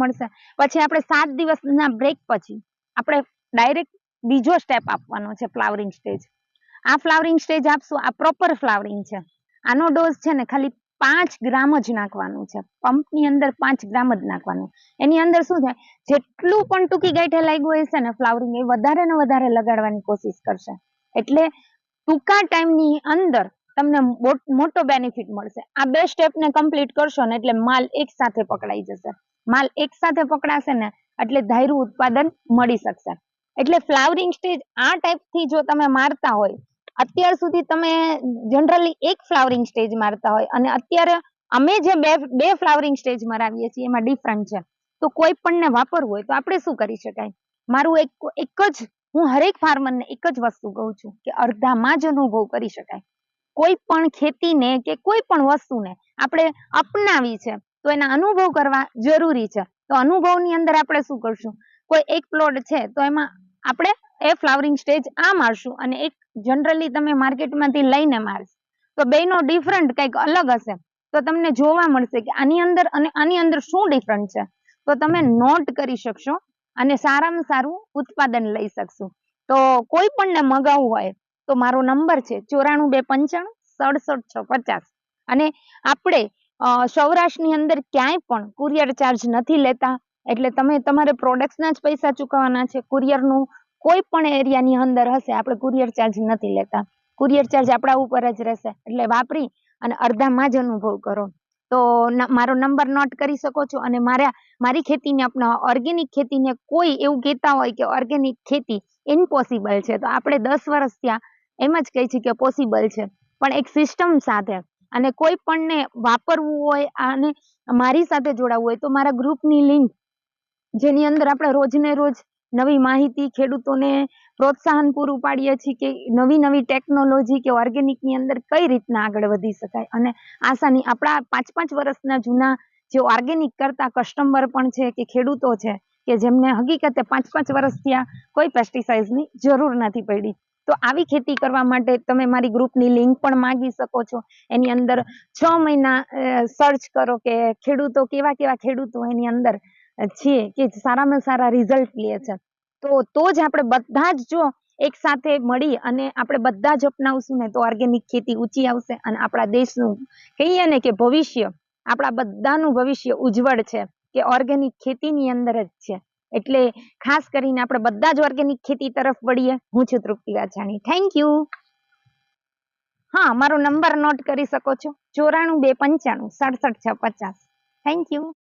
મળશે. પછી આપણે 7 દિવસના બ્રેક પછી આપણે ડાયરેક્ટ બીજો સ્ટેપ આપવાનો છે, ફ્લાવરિંગ સ્ટેજ. આ ફ્લાવરિંગ સ્ટેજ આપશું, આ પ્રોપર ફ્લાવરિંગ છે. આનો ડોઝ છે ને ખાલી 5 ગ્રામ જ નાખવાનું છે. પંપની અંદર 5 ગ્રામ જ નાખવાનું. એની અંદર શું થાય, જેટલું પણ ટૂંકી ગાંઠે લાગ્યું હશે ને ફ્લાવરિંગ, એ વધારે ને વધારે લગાડવાની કોશિશ કરશે. એટલે ટૂંકા ટાઈમની અંદર તમને મોટો બેનિફિટ મળશે. આ 2 સ્ટેપને કમ્પ્લીટ કરશો ને એટલે માલ એક સાથે પકડાઈ જશે. માલ એક સાથે પકડાશે ને એટલે ધાર્યું ઉત્પાદન મળી શકશે. એટલે ફ્લાવરિંગ સ્ટેજ આ ટાઈપથી જો તમે મારતા હોય, અત્યાર સુધી તમે જનરલી એક ફ્લાવરિંગ સ્ટેજ મારતા હોય અને અત્યારે અમે જે બે ફ્લાવરિંગ સ્ટેજ મરાવીએ છીએ એમાં ડિફરન્ટ છે. તો કોઈ પણને વાપરવું હોય તો આપણે શું કરી શકાય? મારું એક જ હું હરેક ફાર્મરને એક જ વસ્તુ કહું છું કે અડધામાં જ અનુભવ કરી શકાય. કોઈ પણ ખેતીને કે કોઈ પણ વસ્તુને આપણે અપનાવી છે તો એના અનુભવ કરવા જરૂરી છે. તો અનુભવની અંદર આપણે શું કરશું? કોઈ એક પ્લોટ છે તો એમાં આપણે એ ફ્લાવરિંગ સ્ટેજ આ મારશું અને એક જનરલી તમે માર્કેટમાંથી લઈને મારશો તો બેનો ડિફરન્ટ કંઈક અલગ હશે. તો તમને જોવા મળશે કે આની અંદર અને આની અંદર શું ડિફરન્ટ છે. તો તમે નોટ કરી શકશો અને સારામાં સારું ઉત્પાદન લઈ શકશો. તો કોઈ પણને મગાવવું હોય તો મારો નંબર છે 94 295 67 650. અને આપણે સૌરાષ્ટ્રની અંદર ક્યાંય પણ કુરિયર ચાર્જ નથી લેતા. એટલે તમે તમારે પ્રોડક્ટ્સના જ પૈસા ચૂકવવાના છે. કુરિયરનું કોઈ પણ એરિયાની અંદર હશે, આપણે કુરિયર ચાર્જ નથી લેતા. કુરિયર ચાર્જ આપણા ઉપર જ રહેશે. એટલે વાપરી અને અડધામાં જ અનુભવ કરો. તો મારો નંબર નોટ કરી શકો છો. અને મારી ખેતીને અપનાવો. ઓર્ગેનિક ખેતીને કોઈ એવું કહેતા હોય કે ઓર્ગેનિક ખેતી ઇમ્પોસિબલ છે, તો આપણે 10 વર્ષ ત્યાં એમ જ કહી છીએ કે પોસિબલ છે, પણ એક સિસ્ટમ સાથે. અને કોઈ પણને વાપરવું હોય અને મારી સાથે જોડાવવું હોય તો મારા ગ્રુપની લિંક, જેની અંદર આપણે રોજને રોજ નવી માહિતી ખેડૂતોને પ્રોત્સાહન પૂરું પાડીએ છીએ કે નવી નવી ટેકનોલોજી કે ઓર્ગેનિકની અંદર કઈ રીતના આગળ વધી શકાય. અને આસાની આપણા 5-5 વર્ષના જૂના જે ઓર્ગેનિક કરતા કસ્ટમર પણ છે કે ખેડૂતો છે કે જેમને હકીકતે 5-5 વર્ષથી આ કોઈ પેસ્ટિસાઇડની જરૂર નથી પડી. તો આવી ખેતી કરવા માટે તમે મારી ગ્રુપની લિંક પણ માંગી શકો છો. એની અંદર 6 મહિના સર્ચ કરો કે ખેડૂતો કેવા ખેડૂતો એની અંદર છે કે સારામાં સારા રિઝલ્ટ લે છે. તો જ આપણે બધા જ જો એક સાથે મળી અને આપણે બધા જ અપનાવશું ને તો ઓર્ગેનિક ખેતી ઊંચી આવશે અને આપણા દેશનું કહીએ ને કે ભવિષ્ય, આપણા બધાનું ભવિષ્ય ઉજ્જવળ છે કે ઓર્ગેનિક ખેતીની અંદર જ છે. એટલે ખાસ કરીને આપણે બધા જ ઓર્ગેનિક ખેતી તરફ વળીએ. હું છું તૃપ્તિ વાછાણી. Thank you. હા, મારો નંબર નોટ કરી શકો છો 94 295 67 650. Thank you.